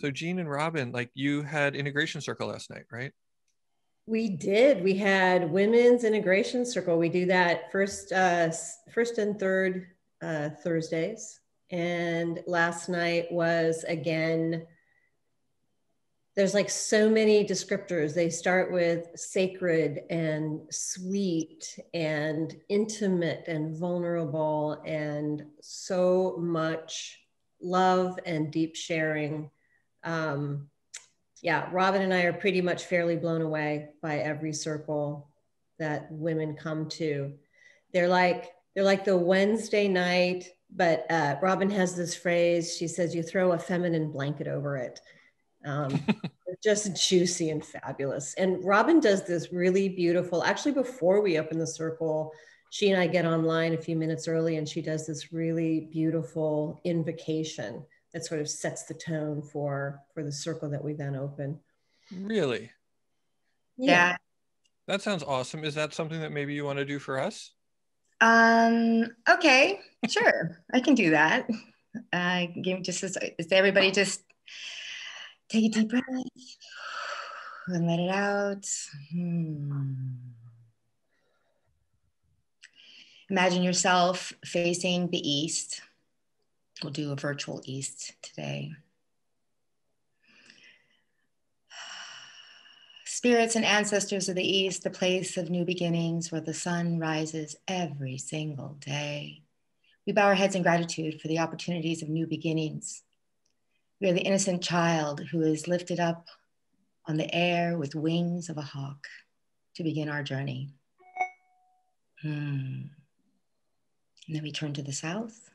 So Jean and Robin, like you had integration circle last night, right? We did. We had women's integration circle. We do that first and third Thursdays. And last night was again, there's like so many descriptors. They start with sacred and sweet and intimate and vulnerable and so much love and deep sharing. Yeah, Robin and I are pretty much fairly blown away by every circle that women come to. They're like the Wednesday night, but Robin has this phrase. She says, "You throw a feminine blanket over it." Just juicy and fabulous. And Robin does this really beautiful. Actually, before we open the circle, she and I get online a few minutes early, and she does this really beautiful invocation that sort of sets the tone for the circle that we then open. Really? Yeah. That sounds awesome. Is that something that maybe you want to do for us? Okay, sure. I can do that. Everybody just take a deep breath and let it out. Imagine yourself facing the east. We'll do a virtual east today. Spirits and ancestors of the East, the place of new beginnings where the sun rises every single day. We bow our heads in gratitude for the opportunities of new beginnings. We are the innocent child who is lifted up on the air with wings of a hawk to begin our journey. And then we turn to the south.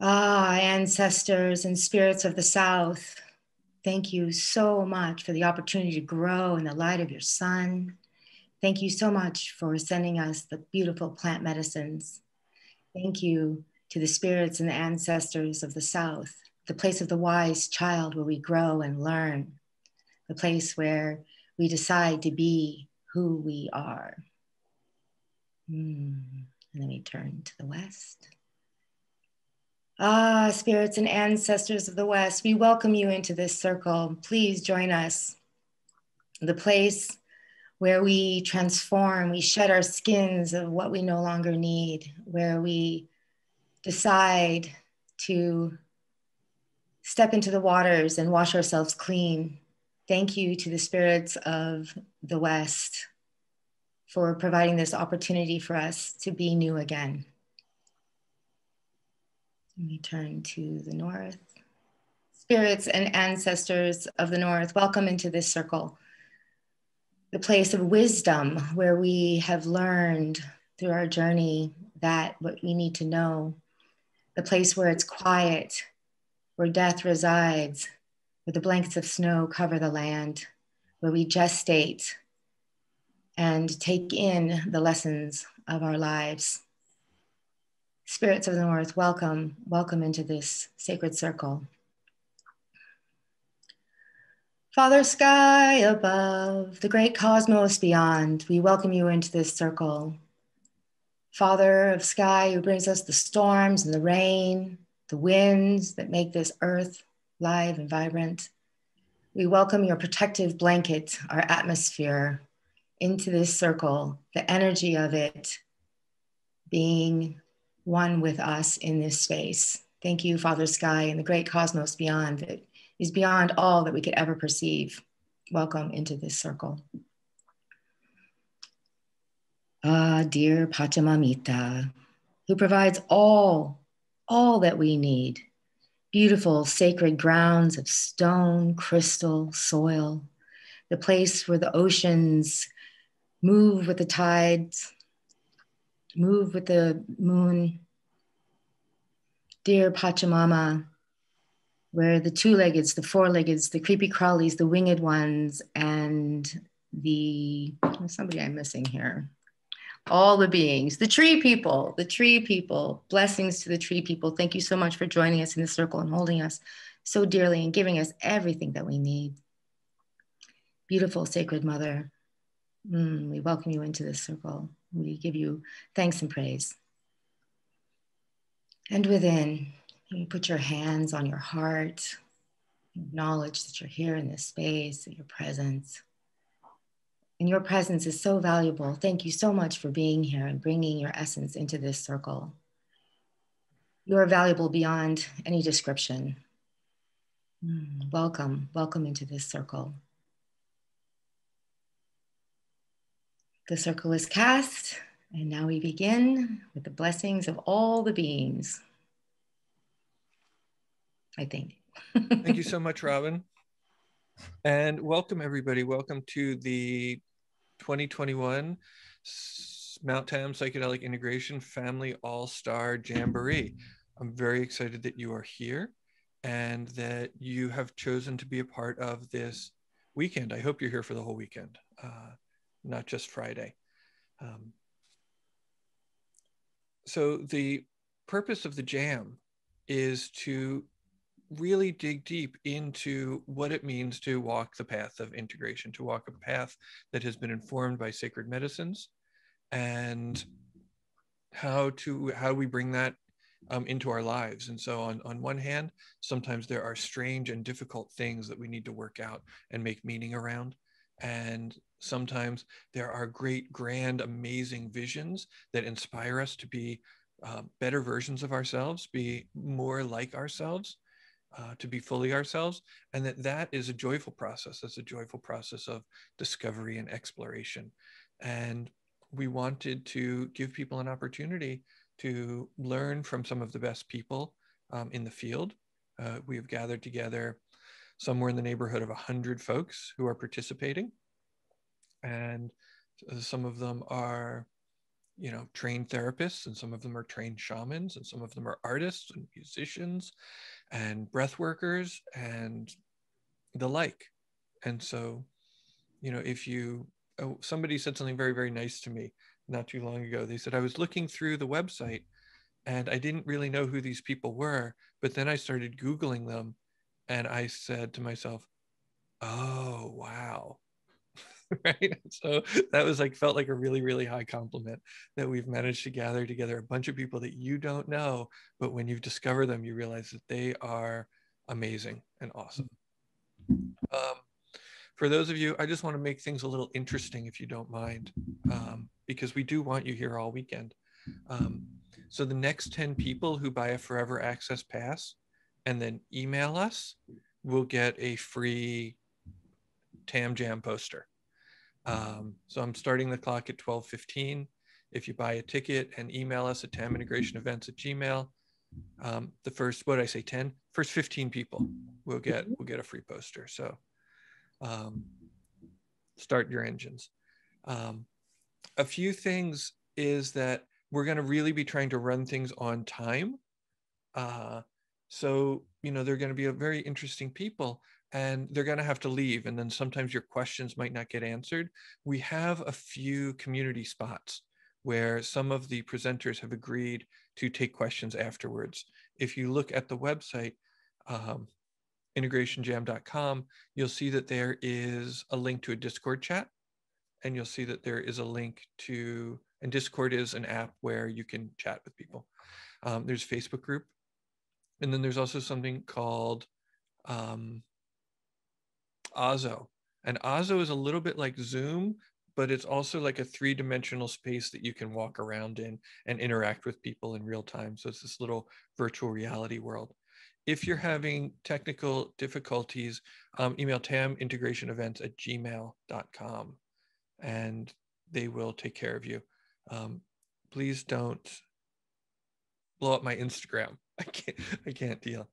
Ancestors and spirits of the South, thank you so much for the opportunity to grow in the light of your sun. Thank you so much for sending us the beautiful plant medicines. Thank you to the spirits and the ancestors of the South, the place of the wise child where we grow and learn, the place where we decide to be who we are. And then we turn to the West. Spirits and ancestors of the West, we welcome you into this circle. Please join us. The place where we transform, we shed our skins of what we no longer need, where we decide to step into the waters and wash ourselves clean. Thank you to the spirits of the West for providing this opportunity for us to be new again. We turn to the North. Spirits and ancestors of the North, welcome into this circle. The place of wisdom where we have learned through our journey that what we need to know. The place where it's quiet, where death resides, where the blankets of snow cover the land, where we gestate and take in the lessons of our lives. Spirits of the North, welcome into this sacred circle. Father Sky above, the great cosmos beyond, we welcome you into this circle. Father of Sky who brings us the storms and the rain, the winds that make this earth live and vibrant. We welcome your protective blanket, our atmosphere, into this circle, the energy of it being one with us in this space. Thank you, Father Sky, and the great cosmos beyond that is beyond all that we could ever perceive. Welcome into this circle. Dear Pachamamita, who provides all that we need. Beautiful sacred grounds of stone, crystal, soil, the place where the oceans move with the tides, move with the moon. Dear Pachamama, where the two-leggeds, the four-leggeds, the creepy crawlies, the winged ones, and somebody I'm missing here. All the beings, the tree people, blessings to the tree people. Thank you so much for joining us in the circle and holding us so dearly and giving us everything that we need. Beautiful sacred mother, we welcome you into this circle. We give you thanks and praise. And within, you put your hands on your heart, Acknowledge that you're here in this space, that your presence. And your presence is so valuable. Thank you so much for being here and bringing your essence into this circle. You are valuable beyond any description. Welcome, welcome into this circle. The circle is cast, and now we begin with the blessings of all the beings, I think. Thank you so much, Robin. And welcome, everybody. Welcome to the 2021 Mount Tam Psychedelic Integration Family All-Star Jamboree. I'm very excited that you are here and that you have chosen to be a part of this weekend. I hope you're here for the whole weekend, not just Friday. So the purpose of the jam is to really dig deep into what it means to walk the path of integration, to walk a path that has been informed by sacred medicines, and how we bring that into our lives. And so on one hand, sometimes there are strange and difficult things that we need to work out and make meaning around. And sometimes there are great, grand, amazing visions that inspire us to be better versions of ourselves, be more like ourselves, to be fully ourselves, and that is a joyful process. That's a joyful process of discovery and exploration. And we wanted to give people an opportunity to learn from some of the best people in the field. We have gathered together somewhere in the neighborhood of 100 folks who are participating. And some of them are, trained therapists, and some of them are trained shamans, and some of them are artists and musicians and breath workers and the like. And so, if somebody said something very, very nice to me not too long ago. They said, I was looking through the website and I didn't really know who these people were, but then I started Googling them and I said to myself, oh, wow. Right. So that was felt like a really, really high compliment that we've managed to gather together a bunch of people that you don't know, but when you've discovered them, you realize that they are amazing and awesome. For those of you, I just want to make things a little interesting, if you don't mind, because we do want you here all weekend. So the next 10 people who buy a Forever Access Pass and then email us will get a free Tam Jam poster. So I'm starting the clock at 12:15. If you buy a ticket and email us at tamintegrationevents@gmail, the first, what did I say, 10? First 15 people will get a free poster. So start your engines. A few things is that we're going to really be trying to run things on time. So, they're going to be very interesting people and they're going to have to leave. And then sometimes your questions might not get answered. We have a few community spots where some of the presenters have agreed to take questions afterwards. If you look at the website, integrationjam.com, you'll see that there is a link to a Discord chat, and you'll see that there is a link to, and Discord is an app where you can chat with people. There's a Facebook group, and then there's also something called Ozo. And Ozo is a little bit like Zoom, but it's also like a 3-dimensional space that you can walk around in and interact with people in real time. So it's this little virtual reality world. If you're having technical difficulties, email tamintegrationevents@gmail.com and they will take care of you. Please don't blow up my Instagram. I can't deal.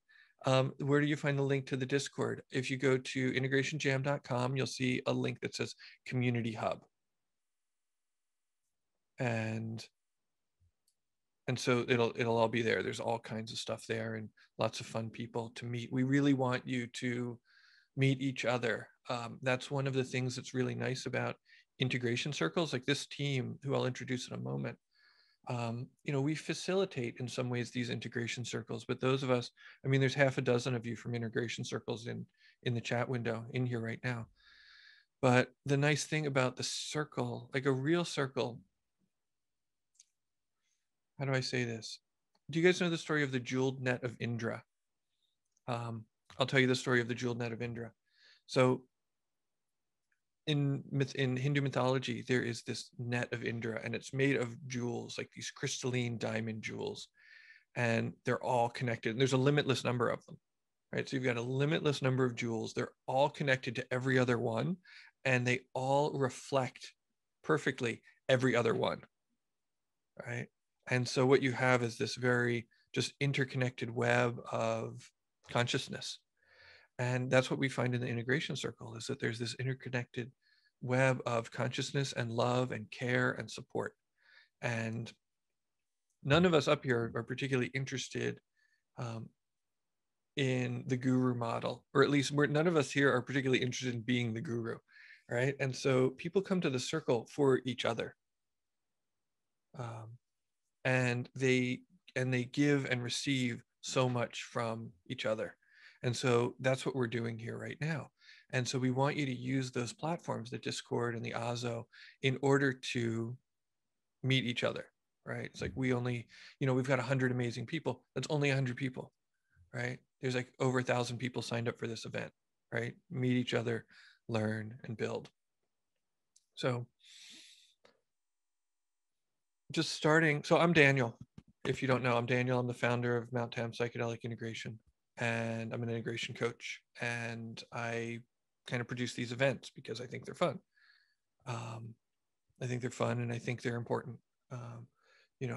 Where do you find the link to the Discord? If you go to integrationjam.com, you'll see a link that says Community Hub. And so it'll all be there. There's all kinds of stuff there and lots of fun people to meet. We really want you to meet each other. That's one of the things that's really nice about integration circles, like this team, who I'll introduce in a moment. We facilitate in some ways these integration circles, but those of us, there's half a dozen of you from integration circles in the chat window in here right now. But the nice thing about the circle, like a real circle, how do I say this? Do you guys know the story of the Jeweled Net of Indra? I'll tell you the story of the Jeweled Net of Indra. So in Hindu mythology, there is this net of Indra, and it's made of jewels, like these crystalline diamond jewels, and they're all connected. And there's a limitless number of them, right? So you've got a limitless number of jewels. They're all connected to every other one, and they all reflect perfectly every other one, right? And so what you have is this very just interconnected web of consciousness. And that's what we find in the integration circle, is that there's this interconnected web of consciousness and love and care and support. And none of us up here are particularly interested in the guru model, or at least none of us here are particularly interested in being the guru, right? And so people come to the circle for each other. And they give and receive so much from each other. And so that's what we're doing here right now. And so we want you to use those platforms, the Discord and the Azo, in order to meet each other, right? It's like we only, we've got 100 amazing people. That's only 100 people, right? There's like over 1,000 people signed up for this event, right? Meet each other, learn, and build. So just starting. So I'm Daniel. If you don't know, I'm Daniel. I'm the founder of Mount Tam Psychedelic Integration, and I'm an integration coach. And I kind of produce these events because I think they're fun. I think they're fun, and I think they're important.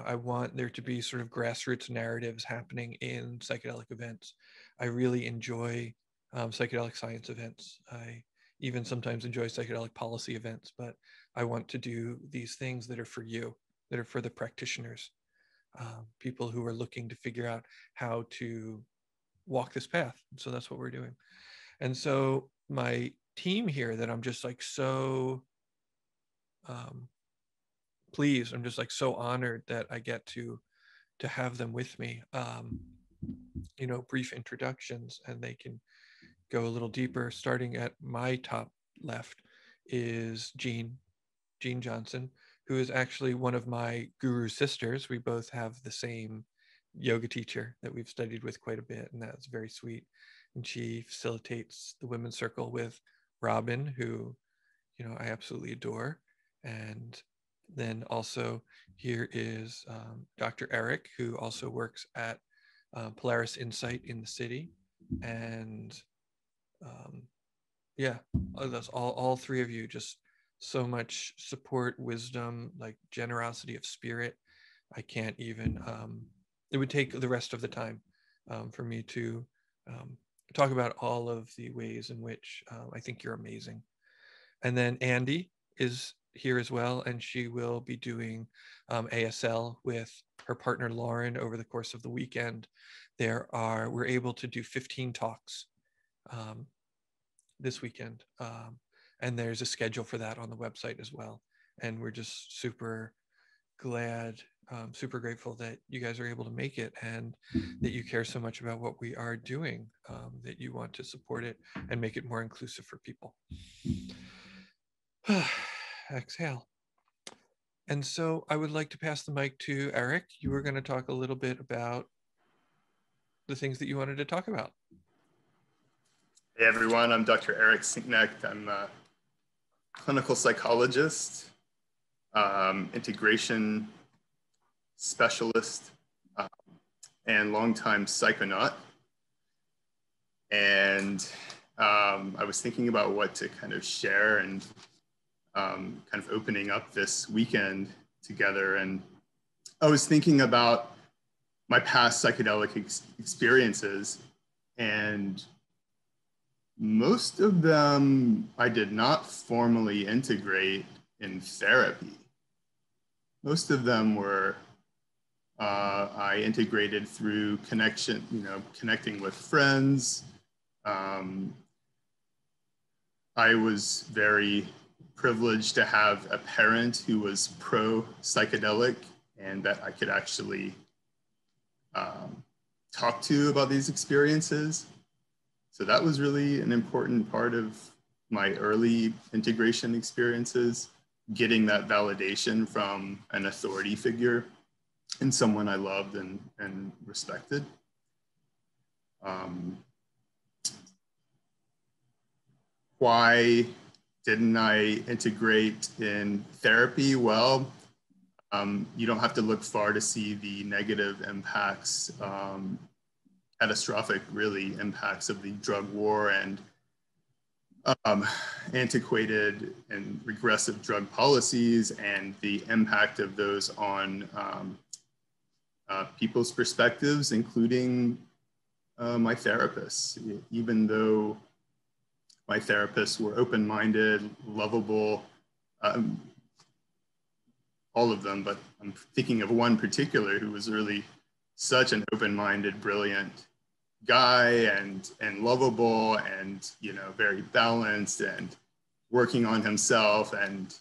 I want there to be sort of grassroots narratives happening in psychedelic events. I really enjoy psychedelic science events. I even sometimes enjoy psychedelic policy events, but I want to do these things that are for you, that are for the practitioners, people who are looking to figure out how to walk this path. So that's what we're doing. And so my team here that I'm just like so pleased, I'm just like so honored that I get to have them with me. Brief introductions, and they can go a little deeper. Starting at my top left is Jean Johnson, who is actually one of my guru sisters. We both have the same yoga teacher that we've studied with quite a bit, and that's very sweet. And she facilitates the women's circle with Robin, who, I absolutely adore. And then also here is Dr. Eric, who also works at Polaris Insight in the city. And that's all three of you, just so much support, wisdom, like generosity of spirit. I can't even, it would take the rest of the time for me to talk about all of the ways in which I think you're amazing. And then Andy is here as well, and she will be doing ASL with her partner Lauren over the course of the weekend. We're able to do 15 talks this weekend, and there's a schedule for that on the website as well. And we're just super glad, super grateful that you guys are able to make it, and that you care so much about what we are doing, that you want to support it and make it more inclusive for people. Exhale. And so I would like to pass the mic to Eric. You were going to talk a little bit about the things that you wanted to talk about. Hey everyone, I'm Dr. Eric Sinek. I'm a clinical psychologist, integration specialist, and longtime psychonaut. And I was thinking about what to kind of share and kind of opening up this weekend together. And I was thinking about my past psychedelic experiences, and most of them I did not formally integrate in therapy. Most of them were I integrated through connection, connecting with friends. I was very privileged to have a parent who was pro-psychedelic and that I could actually talk to about these experiences. So that was really an important part of my early integration experiences, getting that validation from an authority figure and someone I loved and respected. why didn't I integrate in therapy? Well, you don't have to look far to see the negative impacts, catastrophic, really, impacts of the drug war and antiquated and regressive drug policies, and the impact of those on people's perspectives, including my therapists. Even though my therapists were open-minded, lovable, all of them, but I'm thinking of one particular who was really such an open-minded, brilliant guy and lovable and, you know, very balanced and working on himself and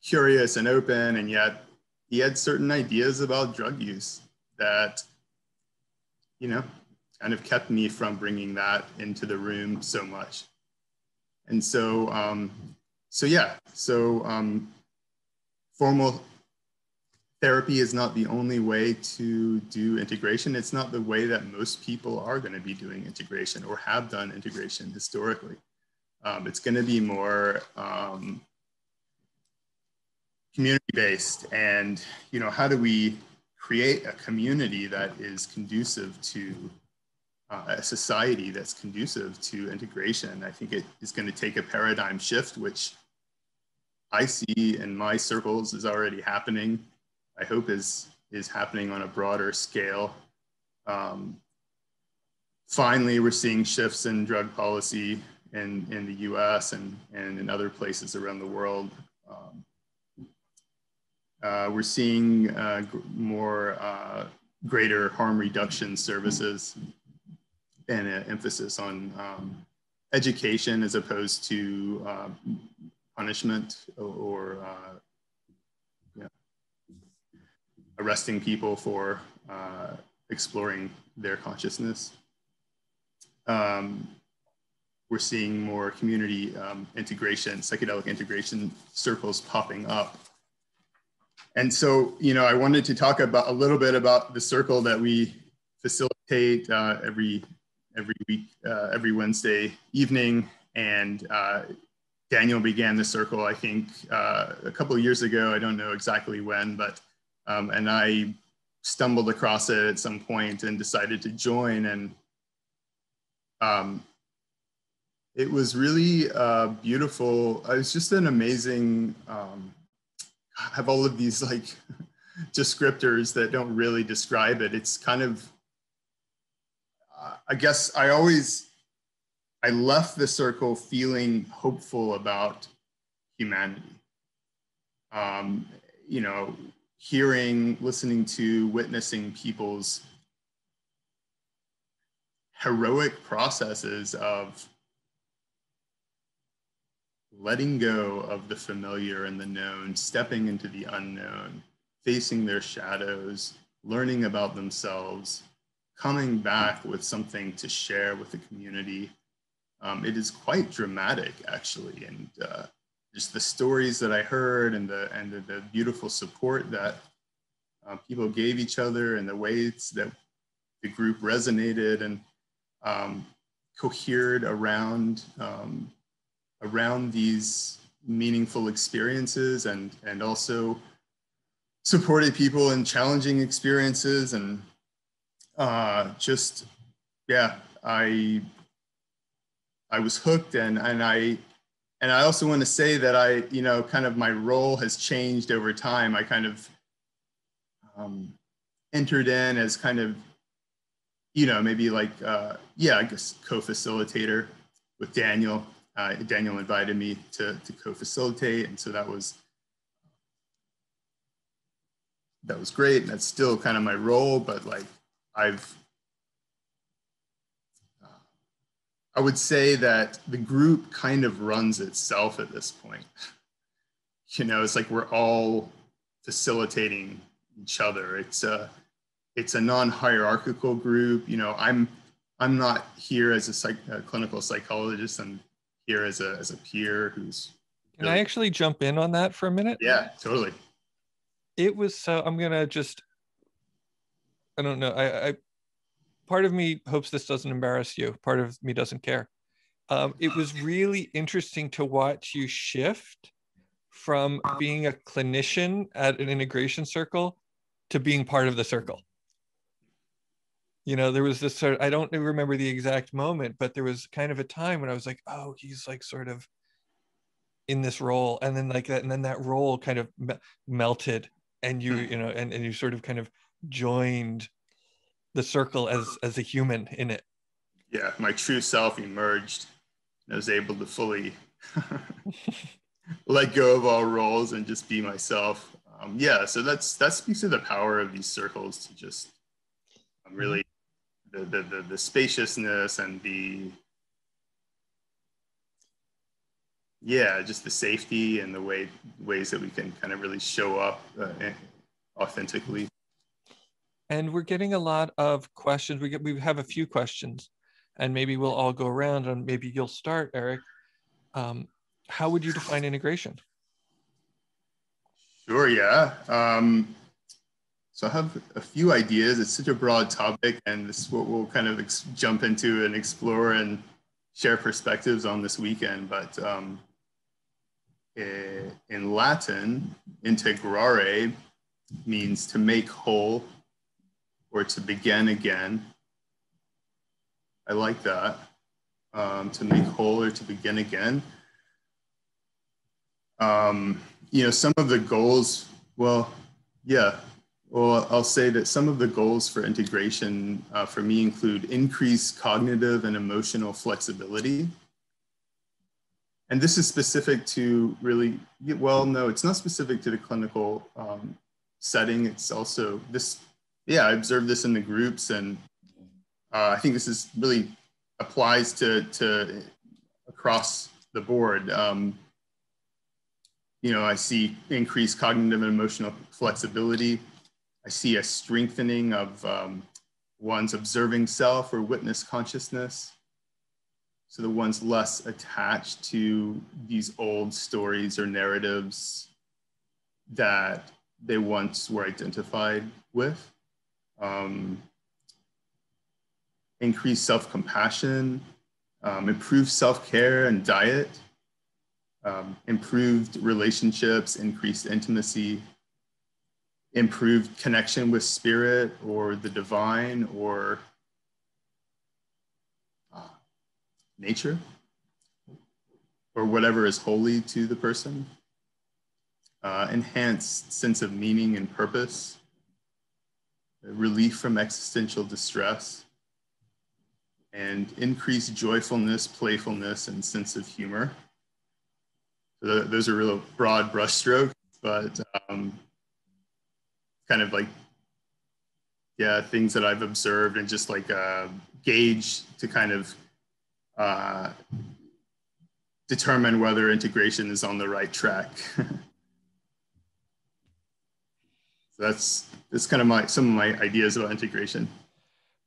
curious and open, and yet he had certain ideas about drug use that, you know, kind of kept me from bringing that into the room so much. And so, formal therapy is not the only way to do integration. It's not the way that most people are going to be doing integration or have done integration historically. It's going to be more community-based, and, you know, how do we create a community that is conducive to a society that's conducive to integration? I think it is going to take a paradigm shift, which I see in my circles is already happening. I hope is happening on a broader scale. Finally, we're seeing shifts in drug policy in the US and in other places around the world. We're seeing more greater harm reduction services and an emphasis on education as opposed to punishment or arresting people for exploring their consciousness. We're seeing more community integration, psychedelic integration circles popping up. And so, you know, I wanted to talk about a little bit about the circle that we facilitate every week, every Wednesday evening. And Daniel began the circle, I think, a couple of years ago. I don't know exactly when, but and I stumbled across it at some point and decided to join. And it was really beautiful. It was just an amazing, have all of these like descriptors that don't really describe it. It's kind of, I guess I left the circle feeling hopeful about humanity. You know, hearing, listening to, witnessing people's heroic processes of letting go of the familiar and the known, stepping into the unknown, facing their shadows, learning about themselves, coming back with something to share with the community. It is quite dramatic, actually, and just the stories that I heard and the beautiful support that people gave each other, and the ways that the group resonated and cohered around these meaningful experiences, and also supported people in challenging experiences. And just, yeah, I was hooked, and I also want to say that you know, kind of my role has changed over time. I kind of entered in as kind of, you know, maybe like, yeah, I guess co-facilitator with Daniel. Daniel invited me to co-facilitate, and so that was great, and that's still kind of my role. But like, I would say that the group kind of runs itself at this point. You know, it's like we're all facilitating each other. It's a non-hierarchical group. You know, I'm not here as a clinical psychologist. I'm here as a peer who's. Can I actually jump in on that for a minute? Yeah, totally. It was so. I'm gonna just. I don't know. I part of me hopes this doesn't embarrass you. Part of me doesn't care. it was really interesting to watch you shift from being a clinician at an integration circle to being part of the circle. You know, there was this sort of, I don't remember the exact moment, but there was kind of a time when I was like, oh, he's like sort of in this role. And then like that, and then that role kind of melted, and you know, and you sort of kind of joined the circle as a human in it. Yeah, my true self emerged. I was able to fully let go of all roles and just be myself. Yeah, so that speaks to the power of these circles, to just really the spaciousness and the, yeah, just the safety and the ways that we can kind of really show up authentically. And we're getting a lot of questions. We have a few questions, and maybe we'll all go around, and maybe you'll start, Eric. How would you define integration? Sure, yeah. So I have a few ideas. It's such a broad topic, and this is what we'll kind of jump into and explore and share perspectives on this weekend. But in Latin, integrare means to make whole or to begin again. I like that. To make whole or to begin again. You know, some of the goals, well, I'll say that some of the goals for integration for me include increased cognitive and emotional flexibility. And this is specific to really, well, no, it's not specific to the clinical setting. It's also this, I observed this in the groups, and I think this is really applies to across the board. You know, I see increased cognitive and emotional flexibility. I see a strengthening of one's observing self or witness consciousness. So the one's less attached to these old stories or narratives that they once were identified with. Increased self-compassion, improved self-care and diet, improved relationships, increased intimacy, improved connection with spirit or the divine or nature or whatever is holy to the person, enhanced sense of meaning and purpose, relief from existential distress, and increased joyfulness, playfulness, and sense of humor. So those are real broad brushstrokes, but kind of like, yeah, things that I've observed and just like gauge to kind of determine whether integration is on the right track. So that's kind of some of my ideas about integration.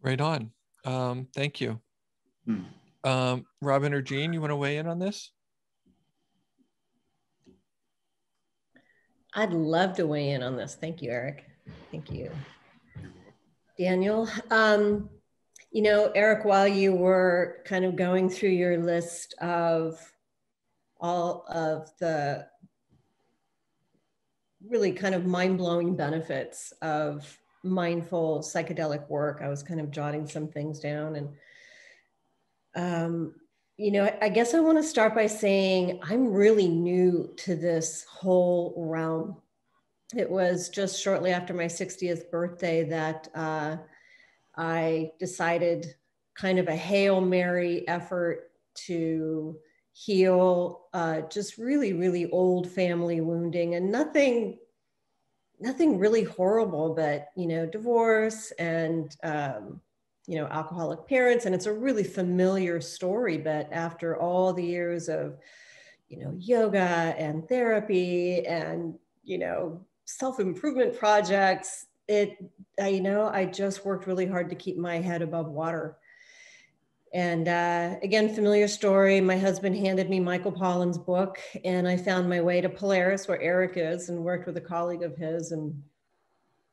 Right on. Thank you. Robin or Jean, you want to weigh in on this? I'd love to weigh in on this. Thank you, Eric. Thank you, Daniel. You know, Eric, while you were kind of going through your list of all of the really kind of mind-blowing benefits of mindful psychedelic work, I was kind of jotting some things down. And, you know, I guess I want to start by saying I'm really new to this whole realm. It was just shortly after my 60th birthday that I decided, kind of a Hail Mary effort, to heal just really, really old family wounding, and nothing really horrible, but, you know, divorce and, you know, alcoholic parents. And it's a really familiar story, but after all the years of, you know, yoga and therapy and, you know, self-improvement projects, you know, I just worked really hard to keep my head above water. And again, familiar story. My husband handed me Michael Pollan's book, and I found my way to Polaris, where Eric is, and worked with a colleague of his, and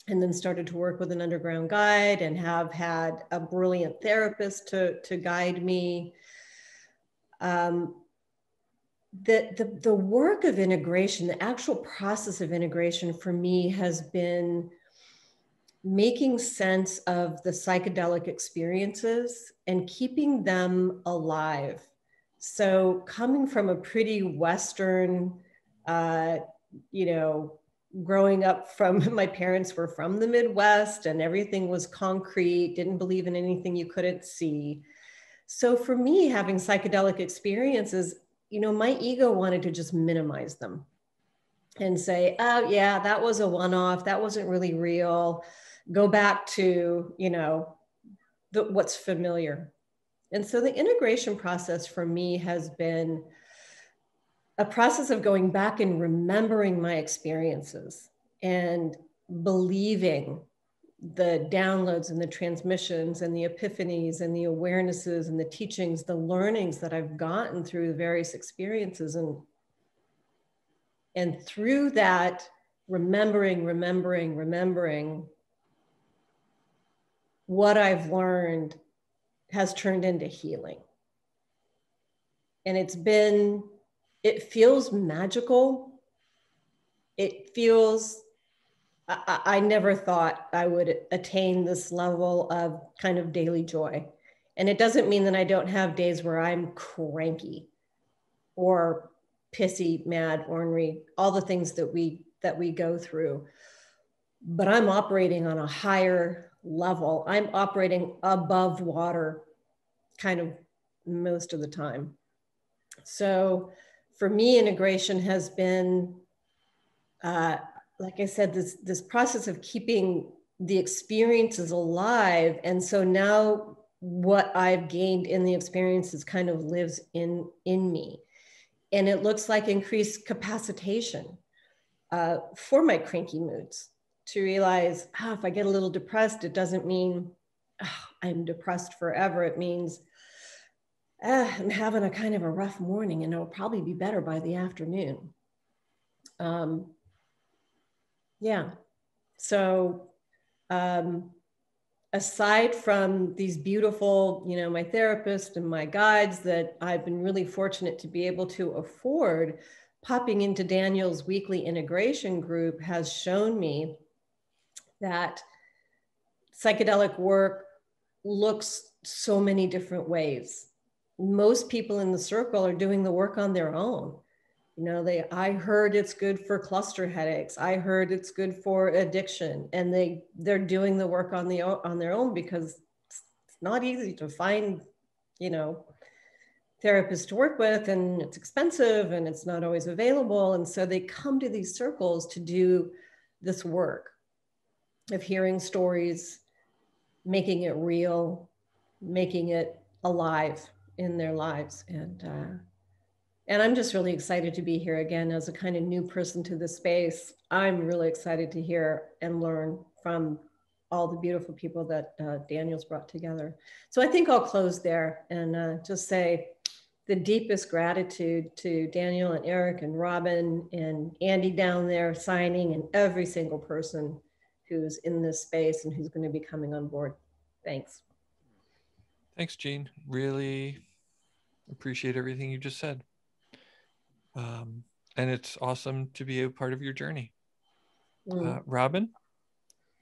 then started to work with an underground guide, and have had a brilliant therapist to guide me. the work of integration, the actual process of integration for me has been making sense of the psychedelic experiences and keeping them alive. So coming from a pretty Western, growing up from, my parents were from the Midwest and everything was concrete, didn't believe in anything you couldn't see. So for me, having psychedelic experiences, my ego wanted to just minimize them and say, oh yeah, that was a one-off, that wasn't really real. Go back to, what's familiar. And so the integration process for me has been a process of going back and remembering my experiences and believing the downloads and the transmissions and the epiphanies and the awarenesses and the teachings, the learnings that I've gotten through the various experiences. And through that, remembering what I've learned has turned into healing. And it feels magical. It feels, I never thought I would attain this level of kind of daily joy. And it doesn't mean that I don't have days where I'm cranky or pissy, mad, ornery, all the things that we go through. But I'm operating on a higher level. I'm operating above water kind of most of the time. So for me, integration has been, like I said, this process of keeping the experiences alive. And so now what I've gained in the experiences kind of lives in me. And it looks like increased capacitation for my cranky moods, to realize, if I get a little depressed, it doesn't mean I'm depressed forever. It means I'm having a kind of a rough morning and it'll probably be better by the afternoon. Yeah. So aside from these beautiful, my therapist and my guides that I've been really fortunate to be able to afford, popping into Daniel's weekly integration group has shown me that psychedelic work looks so many different ways. Most people in the circle are doing the work on their own. I heard it's good for cluster headaches. I heard it's good for addiction, and they're doing the work on their own because it's not easy to find, therapists to work with, and it's expensive and it's not always available. And so they come to these circles to do this work of hearing stories, making it real, making it alive in their lives. And I'm just really excited to be here again as a kind of new person to the space. I'm really excited to hear and learn from all the beautiful people that Daniel's brought together. So I think I'll close there and just say the deepest gratitude to Daniel and Eric and Robin and Andy down there signing, and every single person who's in this space and who's going to be coming on board. Thanks. Thanks, Jean. Really appreciate everything you just said. And it's awesome to be a part of your journey. Robin,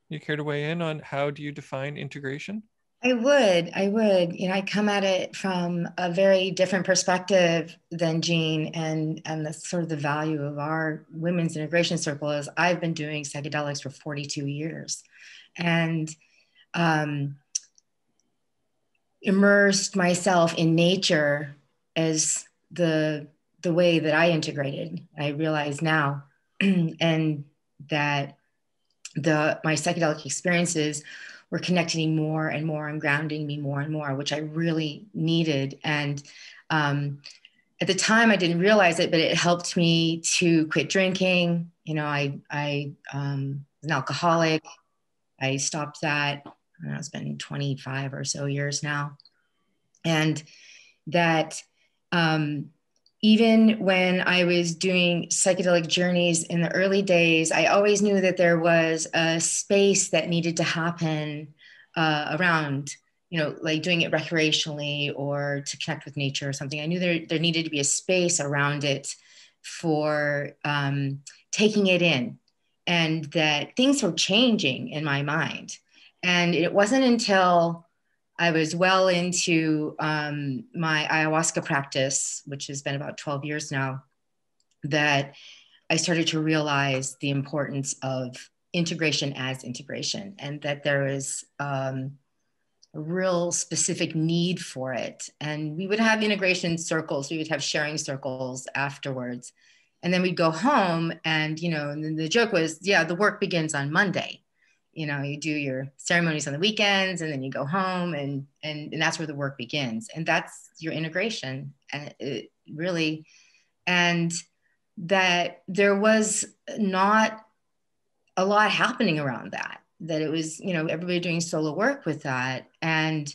you care to weigh in on how do you define integration? I would. I come at it from a very different perspective than Jean, and the sort of the value of our women's integration circle is I've been doing psychedelics for 42 years and immersed myself in nature as the way that I integrated. I realize now, and that my psychedelic experiences were connecting me more and more and grounding me more and more, which I really needed. And at the time I didn't realize it, but it helped me to quit drinking. I was an alcoholic. I stopped that. It's been 25 or so years now. And that even when I was doing psychedelic journeys in the early days, I always knew that there was a space that needed to happen around, like doing it recreationally or to connect with nature or something. I knew there needed to be a space around it for taking it in, and that things were changing in my mind. And it wasn't until I was well into my ayahuasca practice, which has been about 12 years now, that I started to realize the importance of integration as integration, and that there is a real specific need for it. And we would have integration circles, we would have sharing circles afterwards. And then we'd go home and, and then the joke was, yeah, the work begins on Monday. You do your ceremonies on the weekends and then you go home and that's where the work begins. And that's your integration. And it really, and that there was not a lot happening around that it was, everybody doing solo work with that. And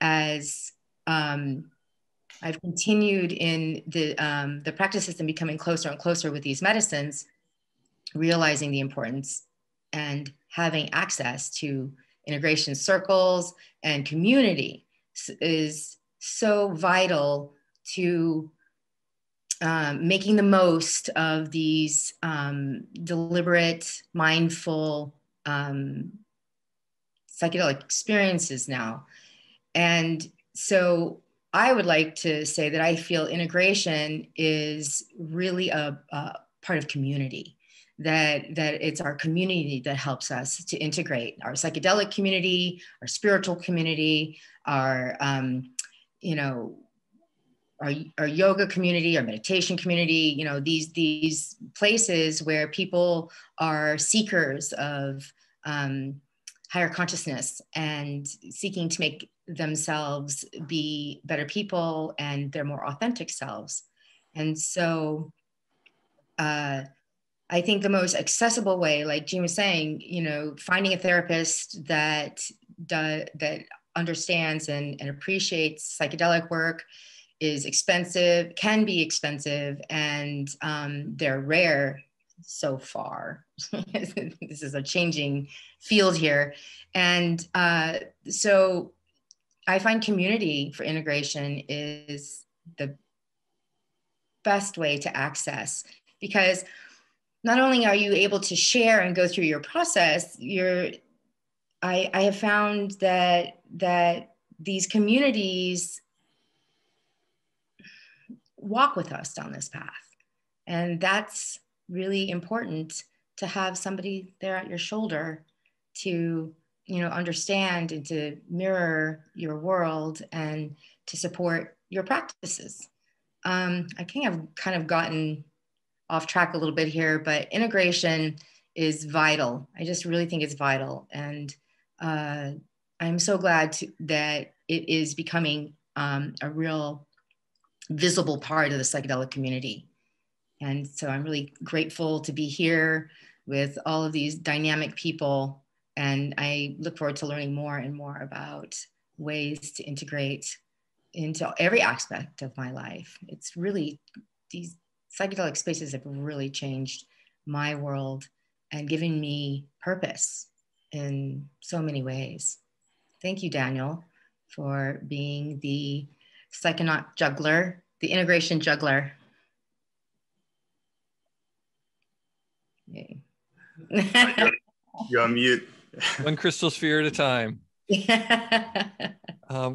as I've continued in the practices and becoming closer and closer with these medicines, realizing the importance and having access to integration circles and community is so vital to making the most of these deliberate, mindful, psychedelic experiences now. And so I would like to say that I feel integration is really a part of community, that it's our community that helps us to integrate our psychedelic community, our spiritual community, our yoga community, our meditation community, these places where people are seekers of higher consciousness and seeking to make themselves be better people and their more authentic selves. And so I think the most accessible way, like Jean was saying, finding a therapist that understands and appreciates psychedelic work is expensive, can be expensive, and they're rare so far. This is a changing field here. And so I find community for integration is the best way to access, because not only are you able to share and go through your process, I have found that these communities walk with us down this path. And that's really important, to have somebody there at your shoulder to, understand and to mirror your world and to support your practices. I think I've kind of gotten off track a little bit here, but integration is vital. I just really think it's vital. And I'm so glad that it is becoming a real visible part of the psychedelic community. And so I'm really grateful to be here with all of these dynamic people. And I look forward to learning more and more about ways to integrate into every aspect of my life. It's really, these psychedelic spaces have really changed my world and given me purpose in so many ways. Thank you, Daniel, for being the psychonaut juggler, the integration juggler. Yay. You're on mute. One crystal sphere at a time.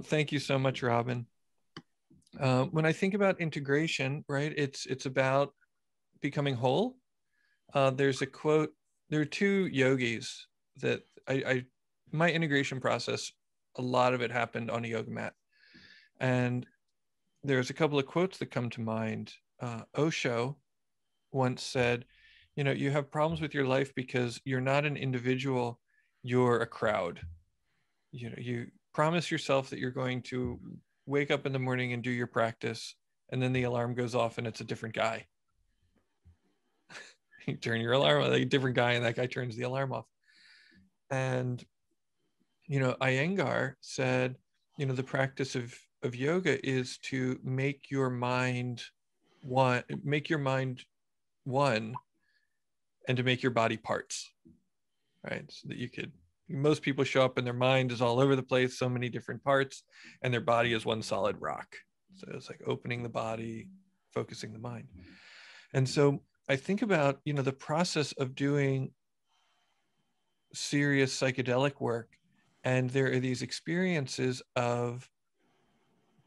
Thank you so much, Robin. When I think about integration, right, it's about becoming whole. There's a quote, there are two yogis that my integration process, a lot of it happened on a yoga mat. And there's a couple of quotes that come to mind. Osho once said, you have problems with your life because you're not an individual, you're a crowd. You promise yourself that you're going to wake up in the morning and do your practice, and then the alarm goes off and it's a different guy. You turn your alarm on, like a different guy, and that guy turns the alarm off. And Iyengar said, the practice of yoga is to make your mind one, and to make your body parts, right? So that you could most people show up and their mind is all over the place, so many different parts, and their body is one solid rock. So it's like opening the body, focusing the mind. And so I think about, the process of doing serious psychedelic work, and there are these experiences of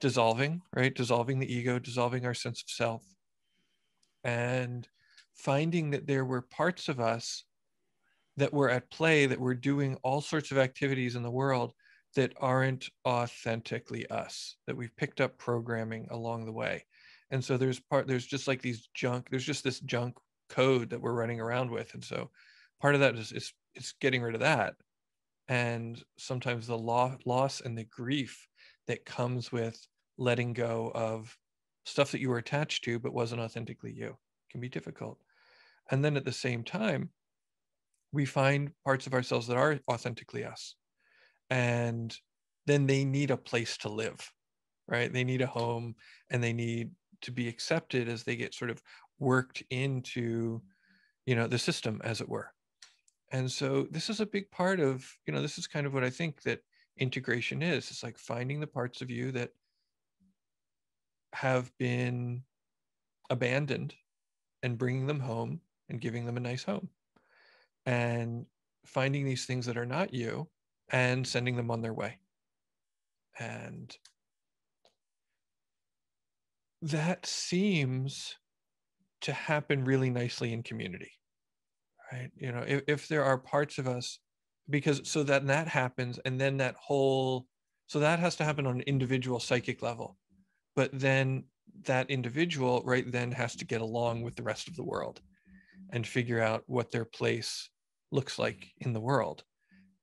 dissolving, right? Dissolving the ego, dissolving our sense of self, and finding that there were parts of us that were at play, that were doing all sorts of activities in the world that aren't authentically us, that we've picked up programming along the way. And so there's just like there's just this junk code that we're running around with. And so part of that is getting rid of that. And sometimes the loss and the grief that comes with letting go of stuff that you were attached to but wasn't authentically you can be difficult. And then at the same time, we find parts of ourselves that are authentically us. And then they need a place to live, right? They need a home, and they need to be accepted as they get sort of worked into, the system, as it were. And so this is a big part of, this is kind of what I think that integration is. It's like finding the parts of you that have been abandoned and bringing them home and giving them a nice home, and finding these things that are not you and sending them on their way. And that seems to happen really nicely in community, right? If there are parts of us, because so that happens, and then so that has to happen on an individual psychic level, but then that individual, right, then has to get along with the rest of the world and figure out what their place looks like in the world.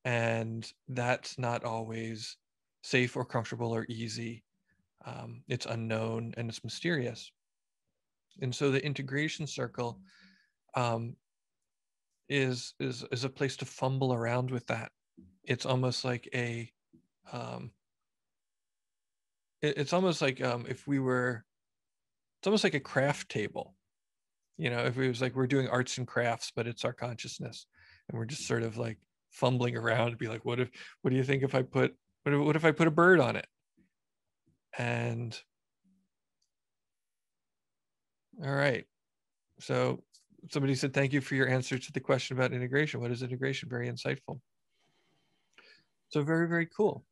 And that's not always safe or comfortable or easy. It's unknown and it's mysterious. And so the integration circle is a place to fumble around with that. It's almost like it's almost like it's almost like a craft table. If it was like we're doing arts and crafts, but it's our consciousness, and we're just sort of like fumbling around to be like, what do you think if I put, what if I put a bird on it? And all right. So somebody said, thank you for your answer to the question about integration. What is integration? Very insightful. So very, very cool.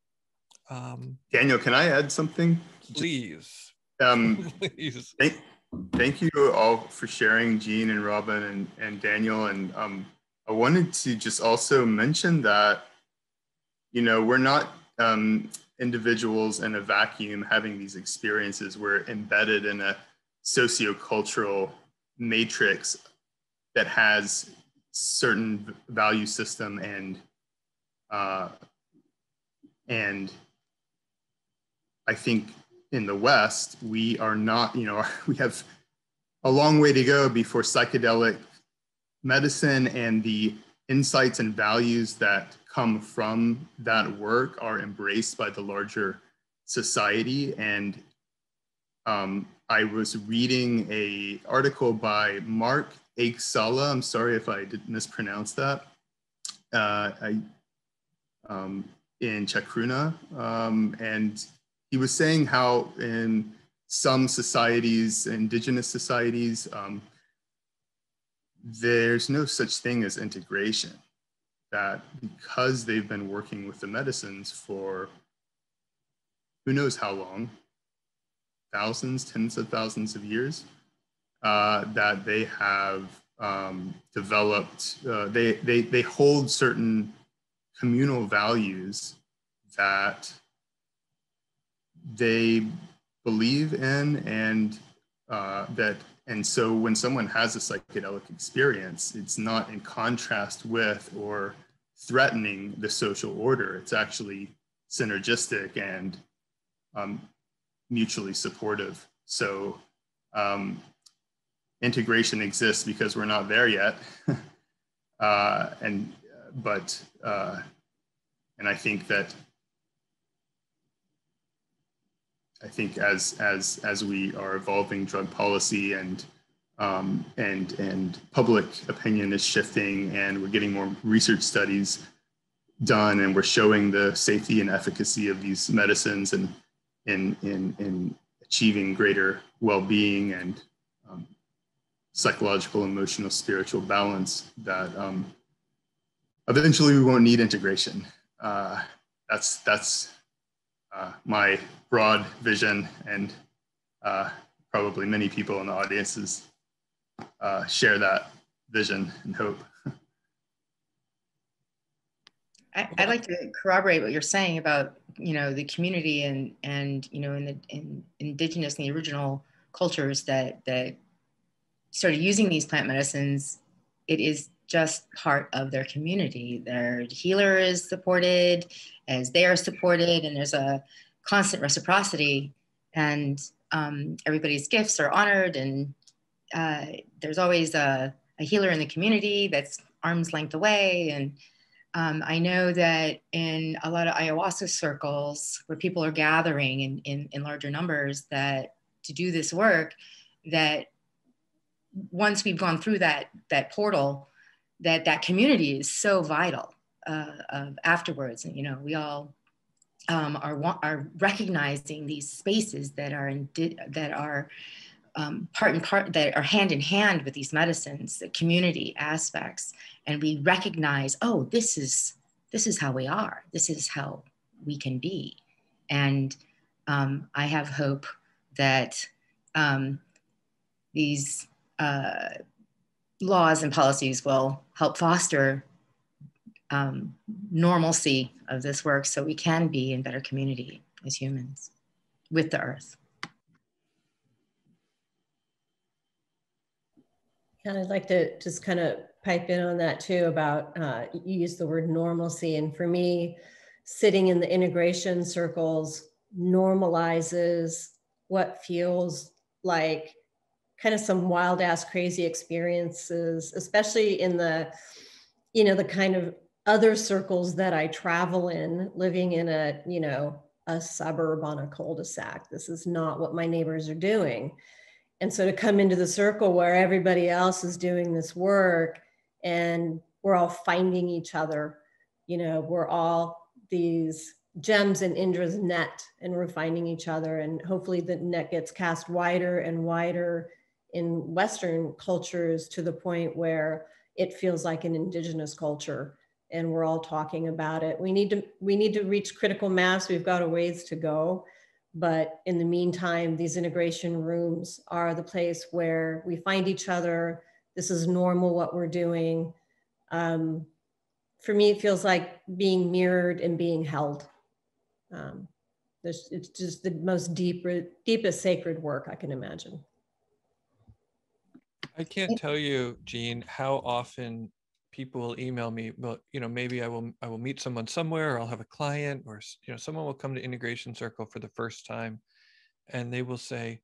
Daniel, can I add something? Please. Please. Thank you all for sharing, Jean and Robin and Daniel. And I wanted to just also mention that, we're not individuals in a vacuum having these experiences. We're embedded in a sociocultural matrix that has certain value system, and I think in the West, we are not, we have a long way to go before psychedelic medicine and the insights and values that come from that work are embraced by the larger society. And I was reading an article by Mark Aiksala. I'm sorry if I did mispronounce that. In Chakruna, and he was saying how in some societies, indigenous societies, there's no such thing as integration. That because they've been working with the medicines for who knows how long, thousands, tens of thousands of years, that they have developed, they hold certain communal values that they believe in, and so when someone has a psychedelic experience, it's not in contrast with or threatening the social order. It's actually synergistic and mutually supportive. So integration exists because we're not there yet, and I think as we are evolving drug policy and public opinion is shifting, and we're getting more research studies, done, and we're showing the safety and efficacy of these medicines and in achieving greater well-being and psychological, emotional, spiritual balance, that eventually we won't need integration. That's my broad vision, and probably many people in the audiences share that vision and hope. I'd like to corroborate what you're saying about, the community and in indigenous and the original cultures that started using these plant medicines. It is just part of their community. Their healer is supported as they are supported, and there's a constant reciprocity, and everybody's gifts are honored, and there's always a healer in the community that's arm's length away. And I know that in a lot of ayahuasca circles where people are gathering in larger numbers that to do this work, that once we've gone through that portal, that community is so vital afterwards. And, we all are recognizing these spaces that are part and part, that are hand in hand with these medicines, the community aspects, and we recognize, oh, this is how we are. This is how we can be, and I have hope that these laws and policies will help foster normalcy of this work, so we can be in better community as humans with the earth. And I'd like to just kind of pipe in on that too about, you use the word normalcy. And for me, sitting in the integration circles normalizes what feels like kind of some wild ass crazy experiences, especially in the, the kind of other circles that I travel in, living in a suburb on a cul-de-sac. This is not what my neighbors are doing. And so to come into the circle where everybody else is doing this work and we're all finding each other, we're all these gems in Indra's net, and we're finding each other. And hopefully the net gets cast wider and wider in Western cultures to the point where it feels like an indigenous culture and we're all talking about it. We need to reach critical mass. We've got a ways to go. But in the meantime, these integration rooms are the place where we find each other. This is normal what we're doing. For me, it feels like being mirrored and being held. It's just the most deepest sacred work I can imagine. I can't tell you, Jean, how often people will email me, well, maybe I will meet someone somewhere, or I'll have a client, or someone will come to Integration Circle for the first time, and they will say,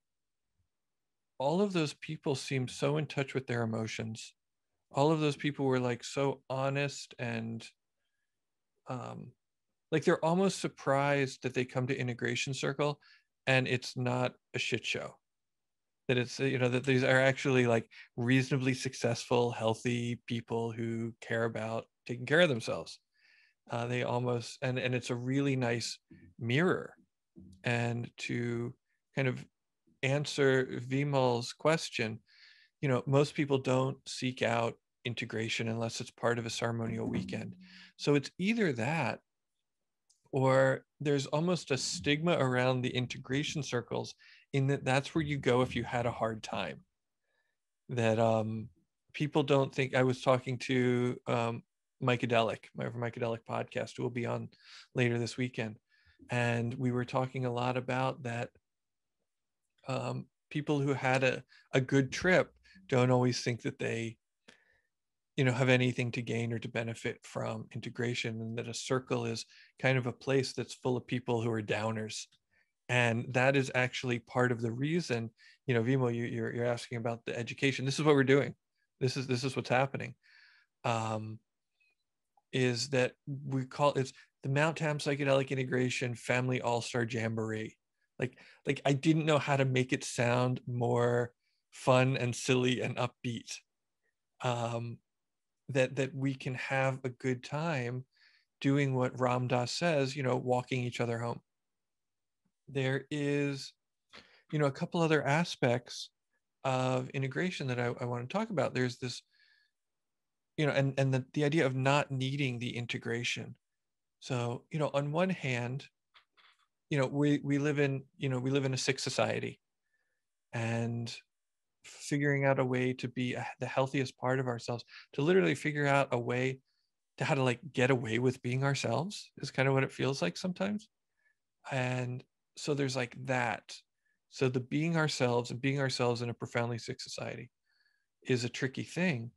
all of those people seem so in touch with their emotions. All of those people were like so honest, and like they're almost surprised that they come to Integration Circle and it's not a shit show. That it's, that these are actually like reasonably successful, healthy people who care about taking care of themselves. They almost, and it's a really nice mirror. And to kind of answer Vimal's question, most people don't seek out integration unless it's part of a ceremonial weekend. So it's either that, or there's almost a stigma around the integration circles in that that's where you go if you had a hard time. That people don't think. I was talking to Psychedelic, my Psychedelic podcast, who will be on later this weekend, and we were talking a lot about that. People who had a good trip don't always think that they have anything to gain or to benefit from integration, and that a circle is kind of a place that's full of people who are downers. And that is actually part of the reason, Vimo, you're asking about the education. This is what we're doing. This is what's happening. Is that we call it's the Mount Tam Psychedelic Integration Family All-Star Jamboree. Like I didn't know how to make it sound more fun and silly and upbeat. That we can have a good time doing what Ram Dass says, walking each other home. There is, a couple other aspects of integration that I want to talk about. There's this, and the idea of not needing the integration. So, on one hand, we live in a sick society, and figuring out a way to be the healthiest part of ourselves, to literally figure out a way to how to like get away with being ourselves is kind of what it feels like sometimes. And so there's like that. So the being ourselves and being ourselves in a profoundly sick society is a tricky thing,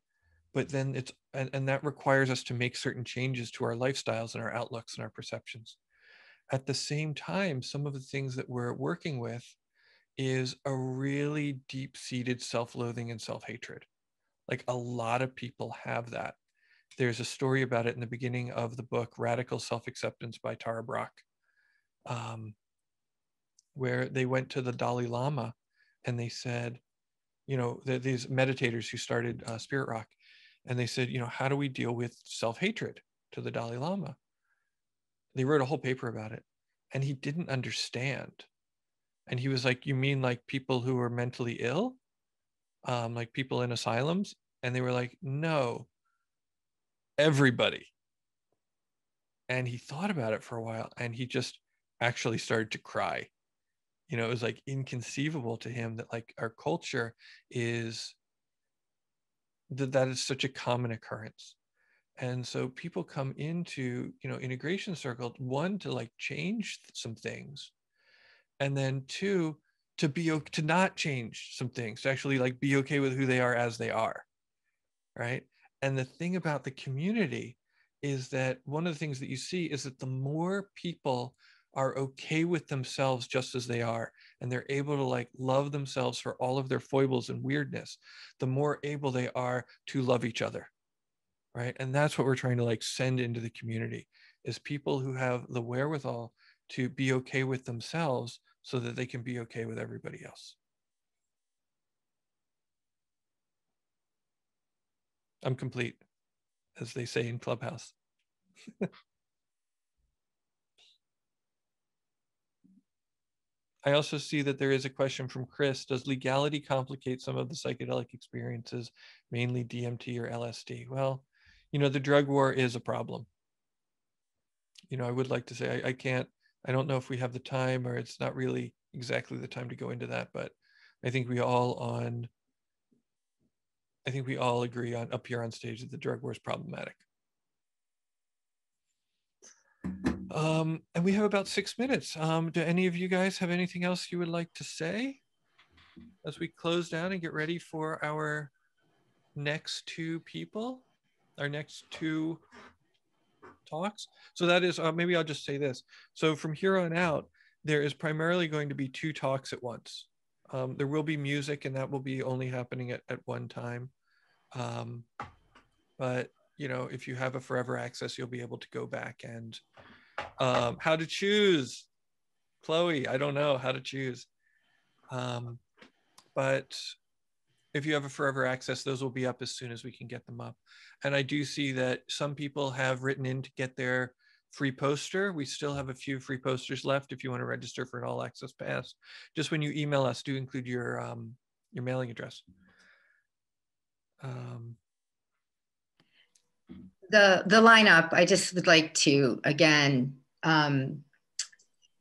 but then and that requires us to make certain changes to our lifestyles and our outlooks and our perceptions. At the same time, some of the things that we're working with is a really deep-seated self-loathing and self-hatred. Like a lot of people have that. There's a story about it in the beginning of the book, Radical Self-Acceptance by Tara Brach, where they went to the Dalai Lama and they said, these meditators who started Spirit Rock, and they said, how do we deal with self-hatred, to the Dalai Lama? They wrote a whole paper about it, and he didn't understand. And he was like, you mean like people who are mentally ill? Like people in asylums? And they were like, no, everybody. And he thought about it for a while, and he just actually started to cry. It was like inconceivable to him that like our culture is that is such a common occurrence. And so people come into, integration circle, one, to like change some things, and then two, to not change some things, to actually like be okay with who they are as they are, right? And the thing about the community is that one of the things that you see is that the more people are okay with themselves just as they are, and they're able to like love themselves for all of their foibles and weirdness, the more able they are to love each other, right? And that's what we're trying to like send into the community, is people who have the wherewithal to be okay with themselves so that they can be okay with everybody else. I'm complete, as they say in Clubhouse. I also see that there is a question from Chris. Does legality complicate some of the psychedelic experiences, mainly DMT or LSD? Well, the drug war is a problem. I would like to say I don't know if we have the time, or it's not really exactly the time to go into that, but I think we all agree on up here on stage that the drug war is problematic. And we have about 6 minutes. Do any of you guys have anything else you would like to say as we close down and get ready for our next two talks? So that is, maybe I'll just say this. So from here on out, there is primarily going to be 2 talks at once. There will be music, and that will be only happening at one time. But, if you have a forever access, you'll be able to go back and how to choose. Chloe, I don't know how to choose. But if you have a forever access, those will be up as soon as we can get them up. And I do see that some people have written in to get their free poster. We still have a few free posters left if you want to register for an all access pass. Just when you email us, do include your mailing address. The lineup, I just would like to, again,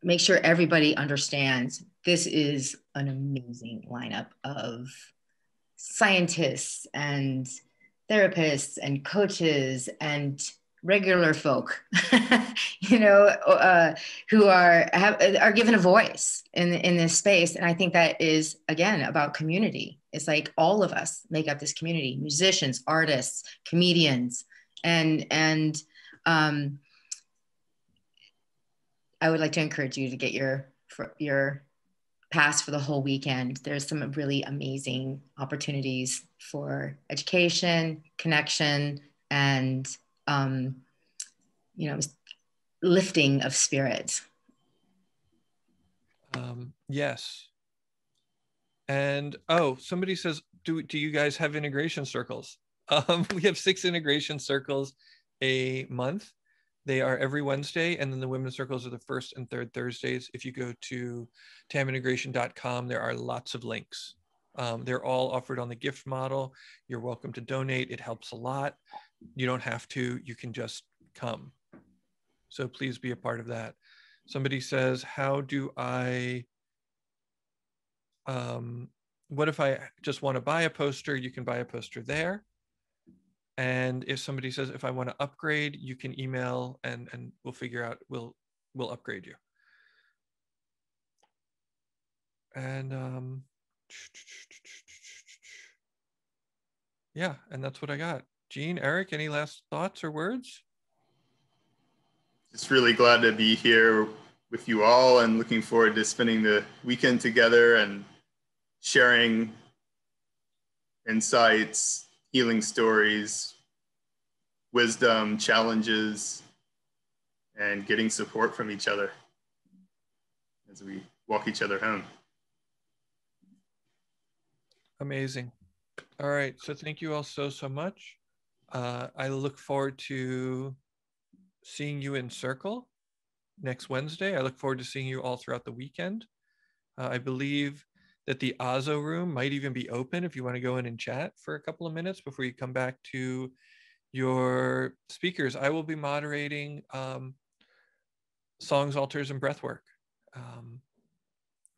make sure everybody understands this is an amazing lineup of scientists and therapists and coaches and regular folk, who are given a voice in this space. And I think that is, again, about community. It's like all of us make up this community: musicians, artists, comedians, and I would like to encourage you to get your pass for the whole weekend. There's some really amazing opportunities for education, connection, and lifting of spirit. Yes. And somebody says, do you guys have integration circles? We have 6 integration circles a month. They are every Wednesday, and then the women's circles are the first and third Thursdays. If you go to tamintegration.com, there are lots of links. They're all offered on the gift model. You're welcome to donate. It helps a lot. You don't have to. You can just come. So please be a part of that. Somebody says, how do I, what if I just want to buy a poster? You can buy a poster there. And if somebody says, if I want to upgrade, you can email and we'll figure out, we'll upgrade you. And yeah, and that's what I got. Jean, Eric, any last thoughts or words? Just really glad to be here with you all and looking forward to spending the weekend together and sharing insights, healing stories, wisdom, challenges, and getting support from each other as we walk each other home. Amazing. All right. So thank you all so much. I look forward to seeing you in Circle next Wednesday. I look forward to seeing you all throughout the weekend. I believe that the Ozo room might even be open if you want to go in and chat for a couple of minutes before you come back to your speakers. I will be moderating songs, altars, and breathwork.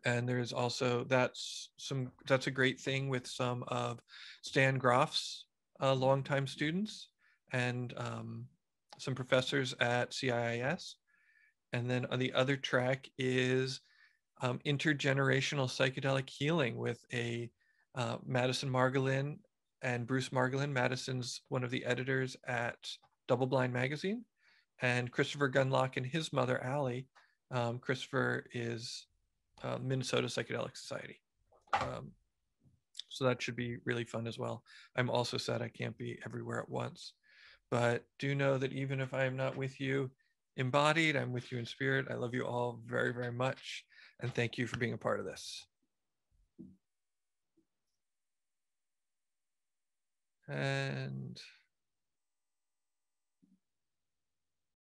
And there's also, that's a great thing with some of Stan Groff's longtime students and some professors at CIIS. And then on the other track is intergenerational psychedelic healing with a Madison Margolin and Bruce Margolin. Madison's one of the editors at Double Blind Magazine, and Christopher Gunlock and his mother, Allie. Christopher is Minnesota Psychedelic Society. So that should be really fun as well. I'm also sad I can't be everywhere at once, but do know that even if I am not with you embodied, I'm with you in spirit. I love you all very, very much. And thank you for being a part of this. And